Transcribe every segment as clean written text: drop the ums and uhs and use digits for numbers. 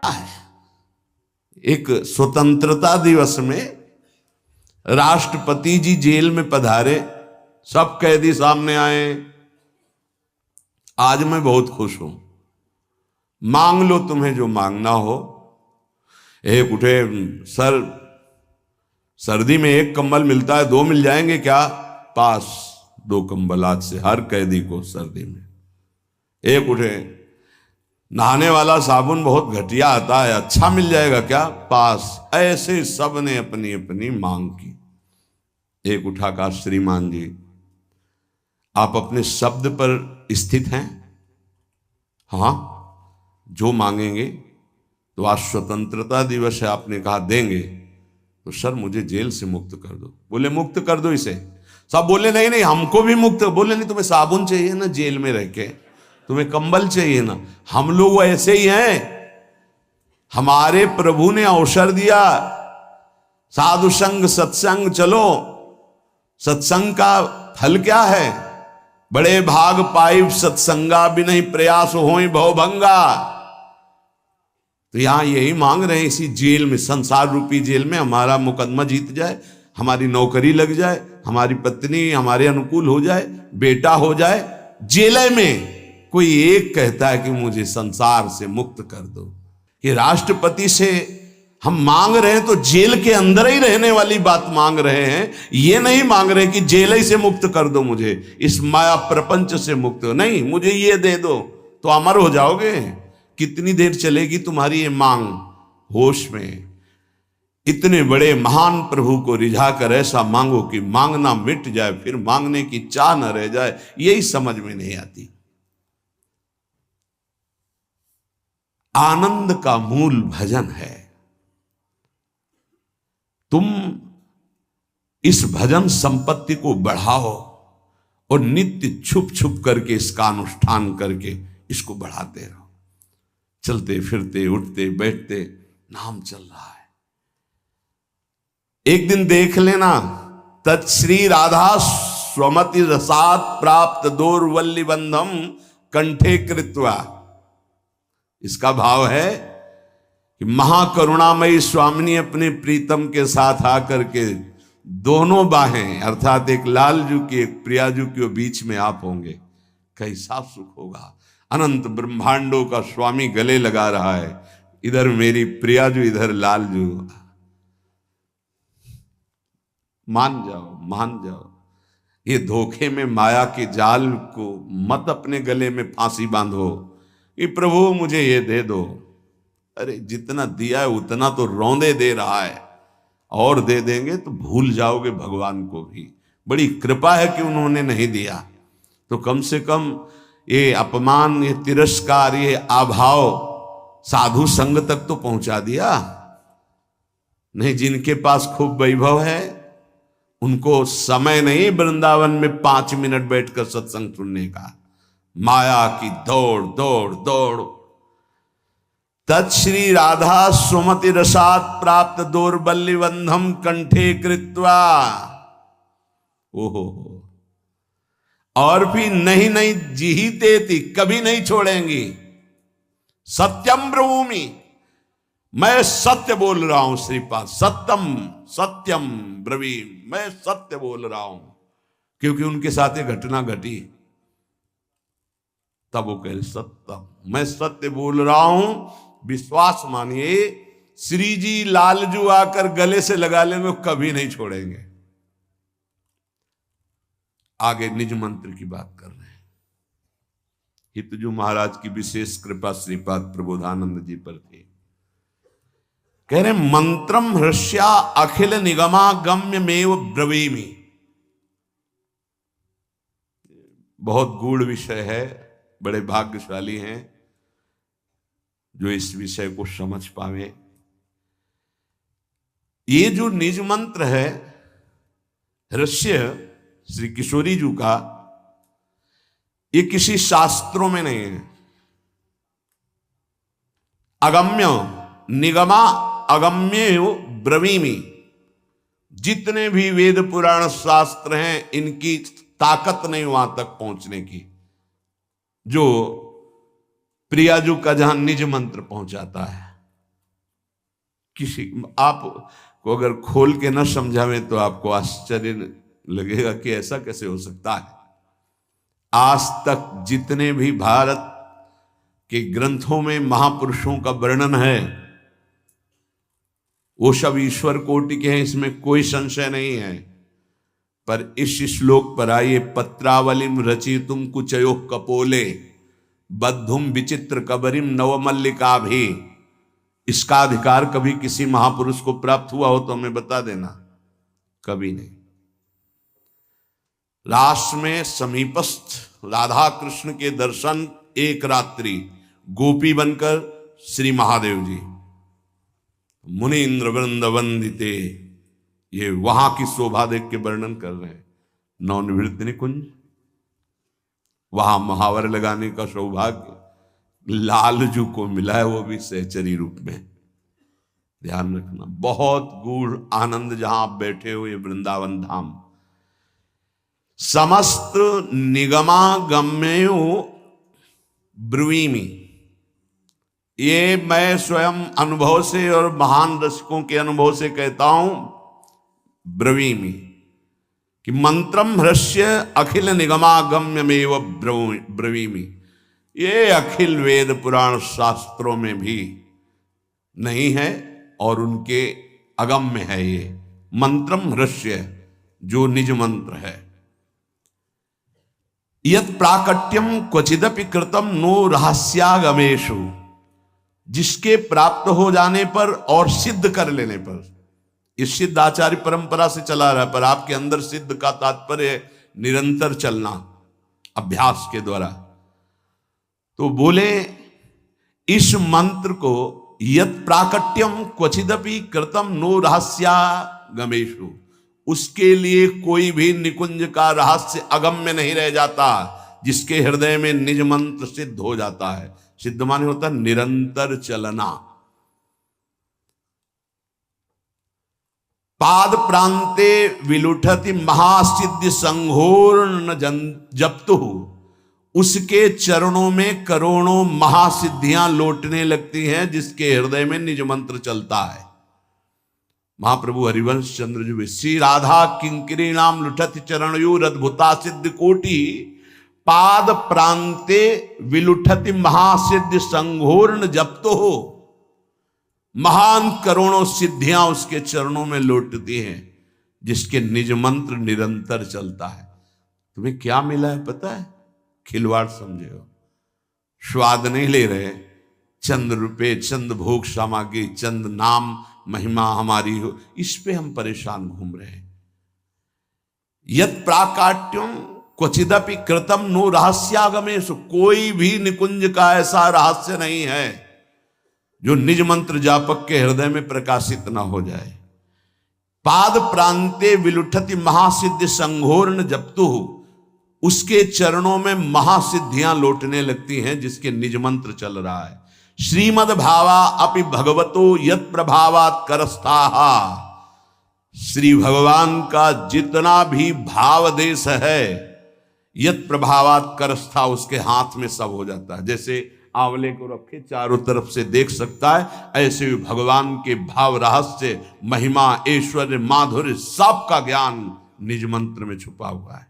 है। एक स्वतंत्रता दिवस में राष्ट्रपति जी जेल में पधारे, सब कैदी सामने आए। आज मैं बहुत खुश हूं, मांग लो तुम्हें जो मांगना हो। एक उठे, सर सर्दी में एक कंबल मिलता है, दो मिल जाएंगे क्या? पास, दो कंबल आज से हर कैदी को सर्दी में। एक उठे, नहाने वाला साबुन बहुत घटिया आता है, अच्छा मिल जाएगा क्या? पास। ऐसे सब ने अपनी अपनी मांग की। एक उठा कहा, श्रीमान जी आप अपने शब्द पर स्थित हैं? हाँ, जो मांगेंगे। तो आज स्वतंत्रता दिवस है, आपने कहा देंगे, तो सर मुझे जेल से मुक्त कर दो। बोले मुक्त कर दो इसे? सब बोले नहीं नहीं हमको भी मुक्त। बोले नहीं, तुम्हें साबुन चाहिए ना जेल में रह के, तुम्हें कंबल चाहिए ना, हम लोग ऐसे ही हैं। हमारे प्रभु ने अवसर दिया, साधु संग सत्संग चलो। सत्संग का फल क्या है? बड़े भाग पाई सत्संगा भी नहीं प्रयास होई भवभंगा। तो यहां यही मांग रहे हैं, इसी जेल में, संसार रूपी जेल में हमारा मुकदमा जीत जाए, हमारी नौकरी लग जाए, हमारी पत्नी हमारे अनुकूल हो जाए, बेटा हो जाए। जेल में कोई एक कहता है कि मुझे संसार से मुक्त कर दो। कि राष्ट्रपति से हम मांग रहे हैं तो जेल के अंदर ही रहने वाली बात मांग रहे हैं, ये नहीं मांग रहे कि जेल ही से मुक्त कर दो मुझे, इस माया प्रपंच से मुक्त। नहीं, मुझे ये दे दो तो अमर हो जाओगे। कितनी देर चलेगी तुम्हारी ये मांग? होश में। इतने बड़े महान प्रभु को रिझा कर ऐसा मांगो कि मांगना मिट जाए, फिर मांगने की चाह न रह जाए। यही समझ में नहीं आती। आनंद का मूल भजन है। तुम इस भजन संपत्ति को बढ़ाओ और नित्य छुप छुप करके इसका अनुष्ठान करके इसको बढ़ाते रहो। चलते फिरते उठते बैठते नाम चल रहा है। एक दिन देख लेना, तत्श्री राधा स्वमति रसात प्राप्त दोर्वल्ली बंधम कंठे कृत्वा। इसका भाव है कि महाकरुणामयी स्वामिनी अपने प्रीतम के साथ आकर के दोनों बाहें, अर्थात एक लालजू की एक प्रियाजू के बीच में आप होंगे, कैसा सुख होगा। अनंत ब्रह्मांडों का स्वामी गले लगा रहा है, इधर मेरी प्रियाजू इधर लालजू। मान जाओ, मान जाओ। ये धोखे में माया के जाल को मत अपने गले में फांसी बांधो कि प्रभु मुझे ये दे दो। अरे जितना दिया है उतना तो रौंदे दे रहा है, और दे देंगे तो भूल जाओगे भगवान को भी। बड़ी कृपा है कि उन्होंने नहीं दिया, तो कम से कम ये अपमान, ये तिरस्कार, ये अभाव साधु संग तक तो पहुंचा दिया। नहीं, जिनके पास खूब वैभव है उनको समय नहीं वृंदावन में 5 मिनट बैठकर सत्संग सुनने का। माया की दौड़ दौड़ दौड़। तत्श्री राधा सुमति रसात प्राप्त दोर्बल्ली बंधम कंठे कृत्वा। ओहो, और भी नहीं नहीं जीते थी, कभी नहीं छोड़ेंगी। सत्यम ब्रवीमि, मैं सत्य बोल रहा हूं श्रीपाद। सत्यम सत्यम ब्रवीम, मैं सत्य बोल रहा हूं। क्योंकि उनके साथ ये घटना घटी, तब वो कह रहे सत्यम, मैं सत्य बोल रहा हूं, विश्वास मानिए। श्री जी लालजू आकर गले से लगा लेंगे, कभी नहीं छोड़ेंगे। आगे निज मंत्र की बात कर रहे हैं। हितजू महाराज की विशेष कृपा श्रीपाद प्रबोधानंद जी पर थी। कह रहे मंत्रम हृष्या अखिल निगमागम्य मेव ब्रवीमि। बहुत गूढ़ विषय है, बड़े भाग्यशाली हैं जो इस विषय को समझ पावे। ये जो निज मंत्र है हृष्य श्री किशोरी जी का, ये किसी शास्त्रों में नहीं है। अगम्य निगमा अगम्य ब्रवीमि, जितने भी वेद पुराण शास्त्र हैं इनकी ताकत नहीं वहां तक पहुंचने की, जो प्रियाजू का जहां निज मंत्र पहुंचाता है। किसी आप को अगर खोल के न समझावें तो आपको आश्चर्य लगेगा कि ऐसा कैसे हो सकता है। आज तक जितने भी भारत के ग्रंथों में महापुरुषों का वर्णन है वो सब ईश्वर कोटि के हैं, इसमें कोई संशय नहीं है। पर इस श्लोक पर आइए, पत्रावलिम रचितुम कुचयो कपोले बद्धुम विचित्र कबरिम नवमल्लिका भी, इसका अधिकार कभी किसी महापुरुष को प्राप्त हुआ हो तो हमें बता देना। कभी नहीं। रास में समीपस्थ राधा कृष्ण के दर्शन, एक रात्रि गोपी बनकर श्री महादेव जी मुनीन्द्र वृंद वंदिते, ये वहां की शोभा देख के वर्णन कर रहे हैं। नवनिवृत्ति निकुंज, वहां महावर लगाने का सौभाग्य लालजू को मिला है, वो भी सहचरी रूप में। ध्यान रखना, बहुत गूढ़ आनंद जहां आप बैठे हो, ये वृंदावन धाम। समस्त निगमागम्यो ब्रुवीमि, ये मैं स्वयं अनुभव से और महान रसिकों के अनुभव से कहता हूं, ब्रवीमि, कि मंत्रम ह्रस्य अखिल निगमागम्यमेव ब्रवीमि, ये अखिल वेद पुराण शास्त्रों में भी नहीं है और उनके अगम्य है। ये मंत्रम ह्रस्य जो निज मंत्र है। यत् प्राकट्यम क्वचिदपि कृतम नो रहस्यागमेषु, जिसके प्राप्त हो जाने पर और सिद्ध कर लेने पर, इस सिद्ध आचार्य परंपरा से चला रहा है, पर आपके अंदर सिद्ध का तात्पर्य निरंतर चलना अभ्यास के द्वारा। तो बोले इस मंत्र को यत् प्राकट्यम क्वचिदपि कृतम नो रहस्यागमेषु, उसके लिए कोई भी निकुंज का रहस्य अगम्य नहीं रह जाता, जिसके हृदय में निज मंत्र सिद्ध हो जाता है। सिद्ध माने होता निरंतर चलना। पाद प्रांते विलुठति महासिद्धि संघोर्ण जप्तु, उसके चरणों में करोड़ों महासिद्धियां लौटने लगती हैं, जिसके हृदय में निज मंत्र चलता है। महाप्रभु हरिवंश चंद्र जी, श्री राधा किंकरी नाम लुठति चरणयोर अद्भुता सिद्ध कोटि, पाद प्रांते विलुठति महासिद्धि संघोर्ण जप्तो हो, महान करोड़ों सिद्धियां उसके चरणों में लौटती हैं, जिसके निज मंत्र निरंतर चलता है। तुम्हें क्या मिला है पता है? खिलवाड़ समझे हो, स्वाद नहीं ले रहे, चंद रुपए, चंद भोग सामग्री, चंद नाम महिमा हमारी हो, इस पे हम परेशान घूम रहे हैं। यत् प्राकाट्यम क्वचिदपि कृतम नो रहस्यागमेषु, कोई भी निकुंज का ऐसा रहस्य नहीं है जो निज मंत्र जापक के हृदय में प्रकाशित ना हो जाए। पाद प्रांते विलुठति महासिद्धि संघोर्ण जप्तु, उसके चरणों में महासिद्धियां लौटने लगती हैं, जिसके निज मंत्र चल रहा है। श्रीमद् भावा अपि भगवतो यत् प्रभावात् करस्थाहा, श्री भगवान का जितना भी भाव देश है, यत् प्रभावात् करस्था, उसके हाथ में सब हो जाता है। जैसे आंवले को रखे चारों तरफ से देख सकता है, ऐसे ही भगवान के भाव रहस्य, महिमा, ऐश्वर्य, माधुर्य, सब का ज्ञान निज मंत्र में छुपा हुआ है।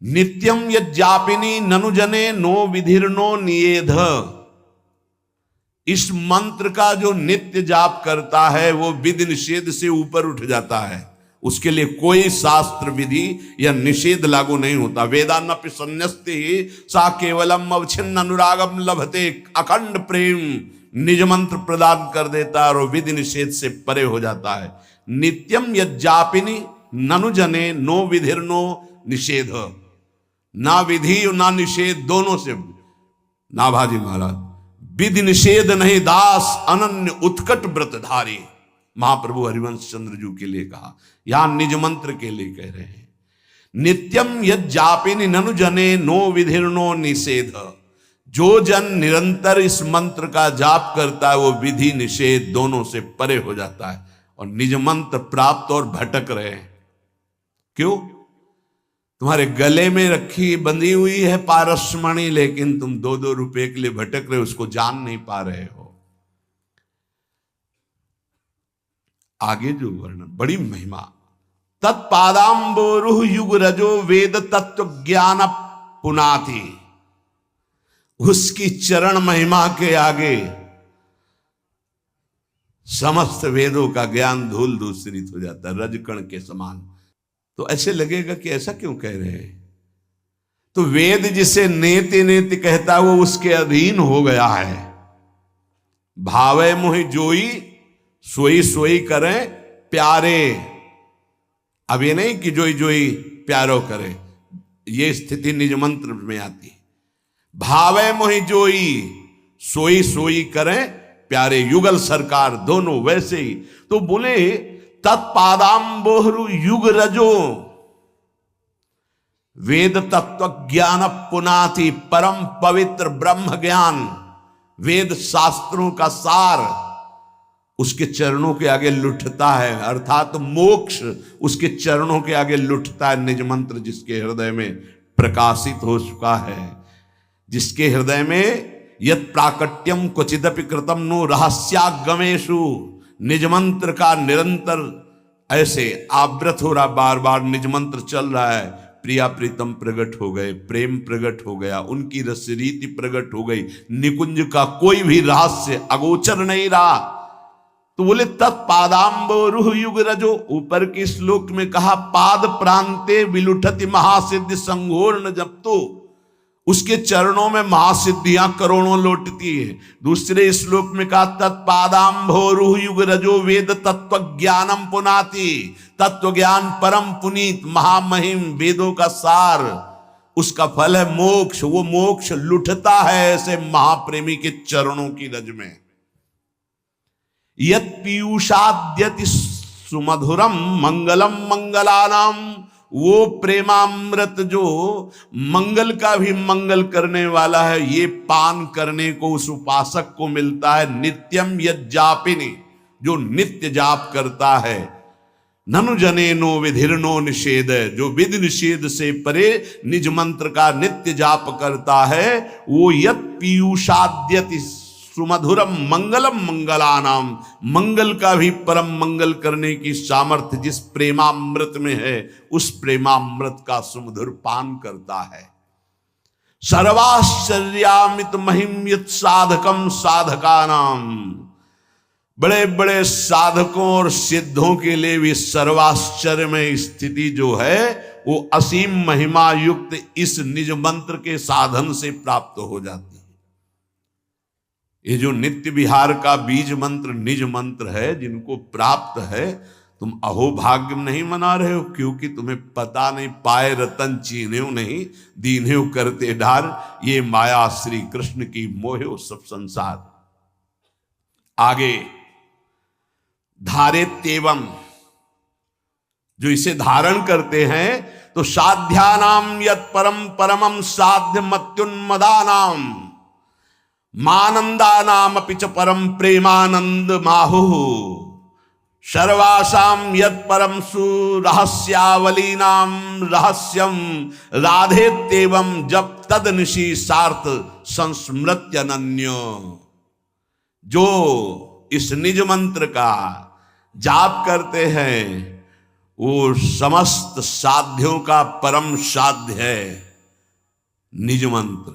नित्यम यज्जापिनी ननु जने नो विधिर्नो नियेध, इस मंत्र का जो नित्य जाप करता है वो विधि निषेध से ऊपर उठ जाता है। उसके लिए कोई शास्त्र विधि या निषेध लागू नहीं होता। वेदान्नपि संन्यस्ते सा केवलम अवच्छिन्न अनुरागम लभते, अखंड प्रेम निज मंत्र प्रदान कर देता है और विधि निषेध से परे हो जाता है। नित्यम यज्जापिनी ननु जने नो विधिर्नो निषेध, ना विधि ना निषेध, दोनों से ना भाजी महाराज, विधि निषेध नहीं दास अनन्य उत्कट व्रतधारी, महाप्रभु हरिवंश चंद्र जी के लिए कहा, यहां निज मंत्र के लिए कह रहे हैं। नित्यम यज्जापिनी ननु जने नो विधिर्नो निषेध, जो जन निरंतर इस मंत्र का जाप करता है वो विधि निषेध दोनों से परे हो जाता है और निज मंत्र प्राप्त और भटक रहे हैं। क्यों? तुम्हारे गले में रखी बंधी हुई है पारसमणि, लेकिन तुम 2-2 रुपए के लिए भटक रहे हो, उसको जान नहीं पा रहे हो। आगे जो वर्णन, बड़ी महिमा। तत्पादाम्बोरुह युग रजो वेद तत्व ज्ञान पुनाति। उसकी चरण महिमा के आगे समस्त वेदों का ज्ञान धूल धूसरित हो जाता है, रजकण के समान। तो ऐसे लगेगा कि ऐसा क्यों कह रहे हैं? तो वेद जिसे नेति नेति कहता है वो उसके अधीन हो गया है। भावे मोहि जोई सोई सोई करें प्यारे। अब ये नहीं कि जोई जोई प्यारो करे, ये स्थिति निज मंत्र में आती है। भावे मोहि जोई सोई सोई करें प्यारे, युगल सरकार दोनों वैसे ही। तो बोले तत्पादाम्बोहरु युग रजो वेद तत्व ज्ञान पुनाति। परम पवित्र ब्रह्म ज्ञान, वेद शास्त्रों का सार उसके चरणों के आगे लुटता है, अर्थात मोक्ष उसके चरणों के आगे लुटता है। निज मंत्र जिसके हृदय में प्रकाशित हो चुका है, जिसके हृदय में यत् प्राकट्यम क्वचिदपि कृतम नो रहस्यागमेषु, निज मंत्र का निरंतर ऐसे आवृत हो रहा, बार बार निज मंत्र चल रहा है। प्रिया प्रीतम प्रकट हो गए, प्रेम प्रकट हो गया, उनकी रस रीति प्रकट हो गई, निकुंज का कोई भी रहस्य अगोचर नहीं रहा। तो बोले तत्पादाम्बोरुह युग रजो। ऊपर के श्लोक में कहा पाद प्रांते विलुठति महासिद्धि संघोर्ण जप्तो, उसके चरणों में महासिद्धियां करोड़ों लौटती है। दूसरे श्लोक में कहा तत्पादाम्भोरुह युग रजो वेद तत्व ज्ञानम पुनाति। तत्व ज्ञान परम पुनीत महामहिम वेदों का सार, उसका फल है मोक्ष। वो मोक्ष लुटता है ऐसे महाप्रेमी के चरणों की रज में। यत् पीयूषाद्यति सुमधुरम मंगलम मंगलानाम, वो प्रेमामृत जो मंगल का भी मंगल करने वाला है, ये पान करने को उस उपासक को मिलता है। नित्यम यज्जापिनी, जो नित्य जाप करता है। ननु जनेनो विधिर्नो निषेध, जो विधि निषेध से परे निज मंत्र का नित्य जाप करता है, वो यत् पीयूषाद्यति सुमधुरम मंगलम मंगलानाम, मंगल का भी परम मंगल करने की सामर्थ्य जिस प्रेमामृत में है, उस प्रेमामृत का सुमधुर पान करता है। सर्वाश्चर्यामित महिम यत् साधकम साधकानाम, बड़े बड़े साधकों और सिद्धों के लिए भी सर्वाश्चर्य में स्थिति जो है वो असीम महिमा युक्त इस निज मंत्र के साधन से प्राप्त हो जाती है। ये जो नित्य विहार का बीज मंत्र निज मंत्र है, जिनको प्राप्त है, तुम अहोभाग्य नहीं मना रहे हो, क्योंकि तुम्हें पता नहीं, पाए रतन चीन्ह्यो नहीं, दीन्ह्यो करते डार, ये माया श्री कृष्ण की मोहे सब संसार। आगे धारे तेवम, जो इसे धारण करते हैं, तो साध्यानाम यत् परम परमम साध्य मत्युन्मदानाम मानंदानाम अपि च परम प्रेमानंद माहु, सर्वासाम यत् परम सुरहस्यावलीनाम रहस्यम राधेत्येवं जब तदनिशि सार्थ संस्मृत्यनन्यो। जो इस निज मंत्र का जाप करते हैं वो समस्त साध्यों का परम साध्य है निज मंत्र।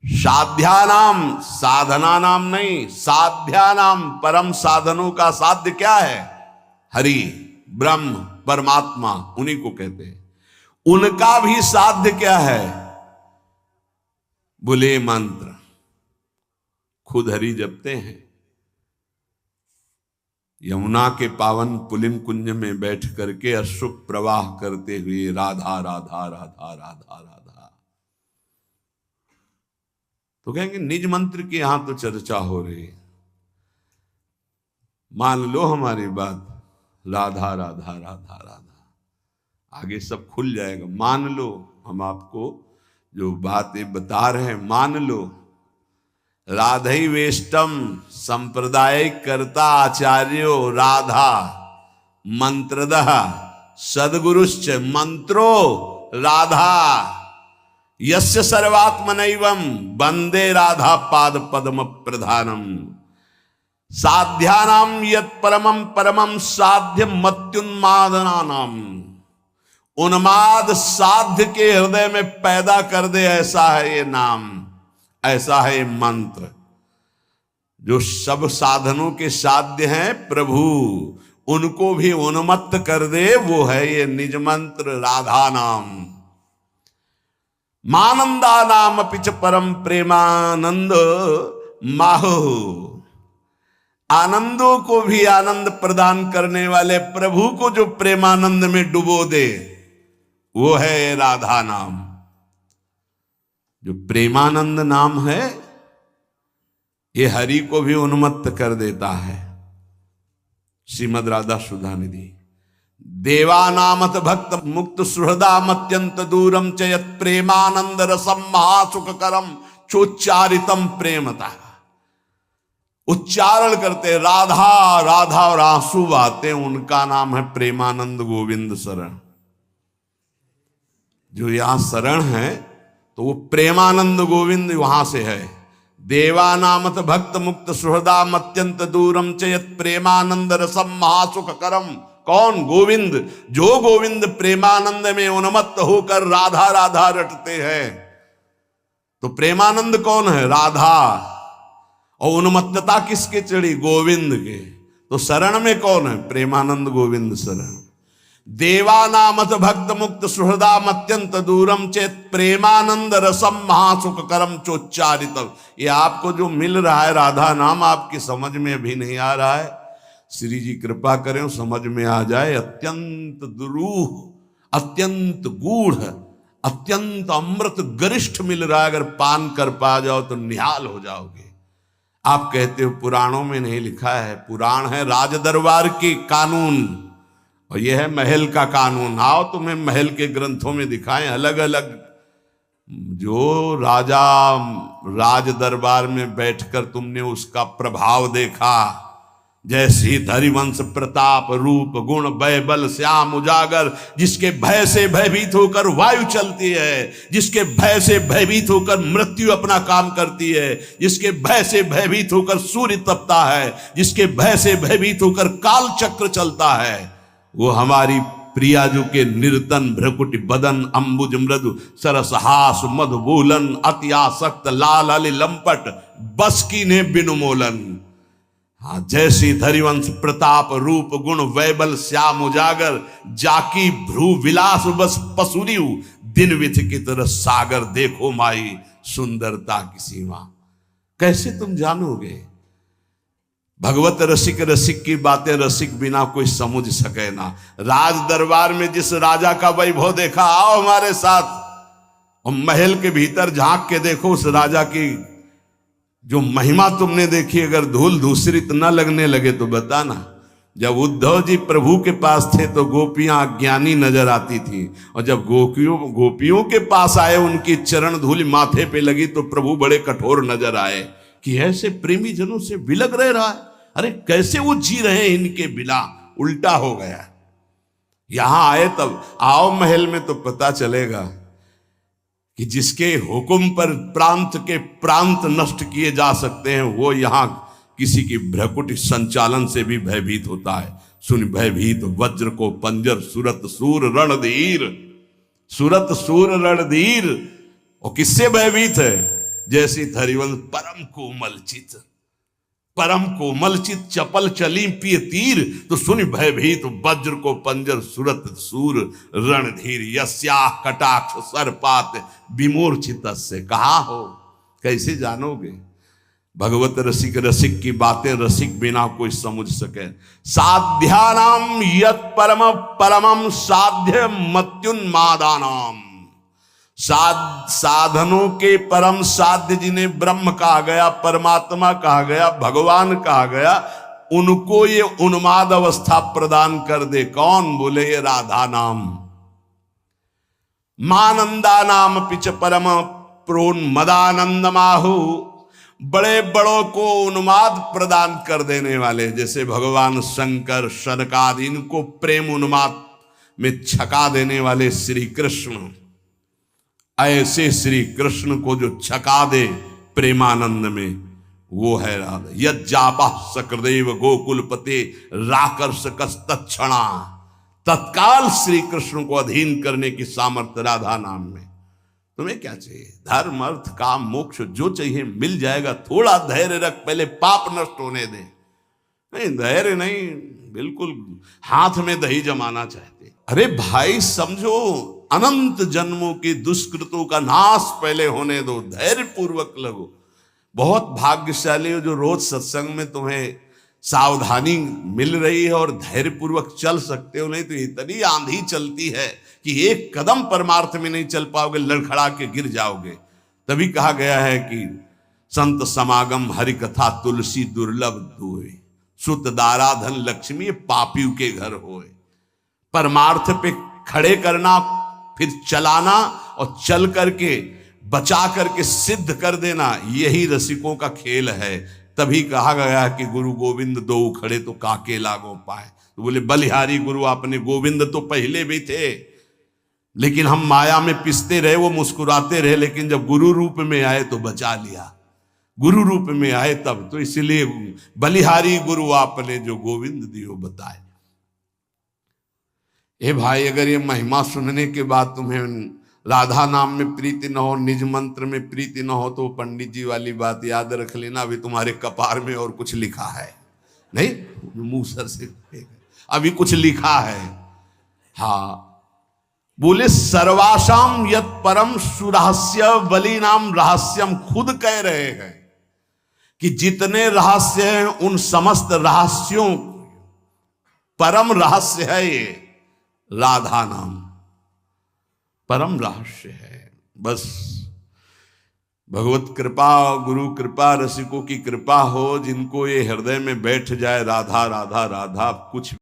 साध्यानाम, साधना नाम नहीं, साध्यानाम, परम साधनों का साध्य क्या है? हरि, ब्रह्म, परमात्मा, उन्हीं को कहते हैं। उनका भी साध्य क्या है? बोले मंत्र। खुद हरि जपते हैं। यमुना के पावन पुलिन कुंज में बैठ करके अश्रुप प्रवाह करते हुए राधा राधा राधा राधा राधा, तो कहेंगे निज मंत्र की यहां तो चर्चा हो रही है, मान लो हमारी बात, राधा राधा राधा राधा, आगे सब खुल जाएगा। मान लो, हम आपको जो बातें बता रहे हैं मान लो। राधई वेष्टम संप्रदाय कर्ता आचार्यो राधा मंत्रदः सदगुरुश्च मंत्रो राधा यस्य सर्वात्मनैवं वंदे राधा पाद पद्म प्रधानम। साध्यानाम यत् परमम परमम साध्य मत्युन्मादनानाम, उन्माद साध्य के हृदय में पैदा कर दे, ऐसा है ये नाम, ऐसा है ये मंत्र। जो सब साधनों के साध्य हैं प्रभु, उनको भी उन्मत्त कर दे, वो है ये निज मंत्र राधा नाम। मानंदा नाम पिच परम प्रेमानंद माहो, आनंदों को भी आनंद प्रदान करने वाले प्रभु को जो प्रेमानंद में डुबो दे, वो है राधा नाम। जो प्रेमानंद नाम है, ये हरि को भी उन्मत्त कर देता है। श्रीमद् राधा सुधा निधि। देवानामत भक्त मुक्त सुहृदामत्यंत दूरम च यत् प्रेमानंद रसम महासुखकरम चोच्चारितम प्रेमता। उच्चारण करते राधा राधा और आंसू बहाते, उनका नाम है प्रेमानंद गोविंद शरण। जो यहां शरण है तो वो प्रेमानंद गोविंद वहां से है। देवानामत भक्त मुक्त सुहृदाम अत्यंत दूरम च यत् प्रेमानंद रसम महासुख करम। कौन? गोविंद। जो गोविंद प्रेमानंद में उन्मत्त होकर राधा राधा रटते हैं। तो प्रेमानंद कौन है? राधा। और उन्मत्तता किसके चढ़ी? गोविंद के। तो शरण में कौन है? प्रेमानंद गोविंद शरण। देवानामत भक्त मुक्त सुहृदाम अत्यंत दूरम चेत प्रेमानंद रसम महासुख करम चोच्चारित। ये आपको जो मिल रहा है राधा नाम, आपकी समझ में अभी नहीं आ रहा है। श्री जी कृपा करें समझ में आ जाए। अत्यंत दुरूह, अत्यंत गूढ़, अत्यंत अमृत गरिष्ठ मिल रहा है। अगर पान कर पा जाओ तो निहाल हो जाओगे। आप कहते हो पुराणों में नहीं लिखा है। पुराण है राज दरबार की कानून, और यह है महल का कानून। आओ तुम्हें महल के ग्रंथों में दिखाएं अलग अलग। जो राजा राज दरबार में बैठकर तुमने उसका प्रभाव देखा, जैसे धरिवंश प्रताप रूप गुण भय बल श्याम उजागर, जिसके भय से भयभीत होकर वायु चलती है, जिसके भय से भयभीत होकर मृत्यु अपना काम करती है, जिसके भय से भयभीत होकर सूर्य तपता है, जिसके भय से भयभीत होकर काल चक्र चलता है, वो हमारी प्रियाजू के निर्तन भ्रकुटि बदन अंबुज मृदु सरसहास मधुबूलन अति आसक्त लाल अली लंपट बस की ने बिनु मोलन। हाँ, जैसी धरिवंश प्रताप रूप गुण वैबल श्याम उजागर, जाकी भ्रू विलास बस पसुरियु दिन विथ की तरह सागर। देखो माई सुंदरता की सीमा। कैसे तुम जानोगे? भगवत रसिक रसिक की बातें रसिक बिना कोई समझ सके ना। राज दरबार में जिस राजा का वैभव देखा, आओ हमारे साथ और महल के भीतर झांक के देखो। उस राजा की जो महिमा तुमने देखी, अगर धूल धूसरित न लगने लगे तो बताना। जब उद्धव जी प्रभु के पास थे तो गोपियां अज्ञानी नजर आती थी, और जब गोपियों के पास आए, उनकी चरण धूल माथे पे लगी तो प्रभु बड़े कठोर नजर आए कि ऐसे प्रेमी जनों से विलग रह रहा है। अरे कैसे वो जी रहे हैं इनके बिना? उल्टा हो गया। यहां आए तब आओ महल में तो पता चलेगा कि जिसके हुक्म पर प्रांत के प्रांत नष्ट किए जा सकते हैं, वो यहां किसी की भ्रकुटी संचालन से भी भयभीत होता है। सुन भयभीत वज्र को पंजर सुरत सूर रणधीर। सुरत सूर रणधीर। और किससे भयभीत है? जैसी धरिवंश परम कोमल चित, परम कोमल चित चपल चली पिय तीर। तो सुन भयभीत वज्र को पंजर सुरत सूर रणधीर। यस्या कटाक्ष सरपात विमूर्छित से। कहा हो? कैसे जानोगे? भगवत रसिक रसिक की बातें रसिक बिना कोई समझ सके। साध्यानाम यत् परम परमम साध्य मत्युन्मादानाम। साधनों के परम साध्य जिन्हें ब्रह्म कहा गया, परमात्मा कहा गया, भगवान कहा गया, उनको ये उन्माद अवस्था प्रदान कर दे। कौन? बोले ये राधा नाम। मानंदा नाम पिच परम प्रोन्मदानंद माहु। बड़े बड़ों को उन्माद प्रदान कर देने वाले, जैसे भगवान शंकर शनकादि, इनको प्रेम उन्माद में छका देने वाले श्री कृष्ण। ऐसे श्री कृष्ण को जो छका दे प्रेमानंद में, वो है राधा। यज्जापा सकृदेव गोकुलपते राकर्षकस तत्क्षणा, तत्काल श्री कृष्ण को अधीन करने की सामर्थ्य राधा नाम में। तुम्हें क्या चाहिए? धर्म अर्थ काम मोक्ष जो चाहिए मिल जाएगा। थोड़ा धैर्य रख, पहले पाप नष्ट होने दे। नहीं धैर्य नहीं, बिल्कुल हाथ में दही जमाना चाहते। अरे भाई समझो, अनंत जन्मों की दुष्कृतों का नाश पहले होने दो, धैर्य पूर्वक लगो। बहुत भाग्यशाली हो जो रोज सत्संग में तुम्हें सावधानी मिल रही है और धैर्य पूर्वक चल सकते हो। नहीं तो इतनी आंधी चलती है कि एक कदम परमार्थ में नहीं चल पाओगे, लड़खड़ा के गिर जाओगे। तभी कहा गया है कि संत समागम हरि कथा तुलसी दुर्लभ दुए, सुत दारा धन लक्ष्मी पापियों के घर होए। परमार्थ पे खड़े करना, फिर चलाना और चल करके बचा करके सिद्ध कर देना, यही रसिकों का खेल है। तभी कहा गया कि गुरु गोविंद दो खड़े तो काके लागो पाए। तो बोले बलिहारी गुरु आपने, गोविंद तो पहले भी थे लेकिन हम माया में पिसते रहे, वो मुस्कुराते रहे, लेकिन जब गुरु रूप में आए तो बचा लिया। गुरु रूप में आए तब तो, इसलिए बलिहारी गुरु आपने जो गोविंद दियो बताए। ए भाई, अगर ये महिमा सुनने के बाद तुम्हें राधा नाम में प्रीति न हो, निज मंत्र में प्रीति न हो, तो पंडित जी वाली बात याद रख लेना, अभी तुम्हारे कपार में और कुछ लिखा है। नहीं, मुंह सर से अभी कुछ लिखा है। हाँ, बोले सर्वासाम यत परम सुरहस्य बलि नाम रहस्यम। खुद कह रहे हैं कि जितने रहस्य हैं उन समस्त रहस्यों परम रहस्य है ये राधा नाम, परम रहस्य है। बस भगवत कृपा, गुरु कृपा, रसिकों की कृपा हो, जिनको ये हृदय में बैठ जाए राधा राधा राधा, कुछ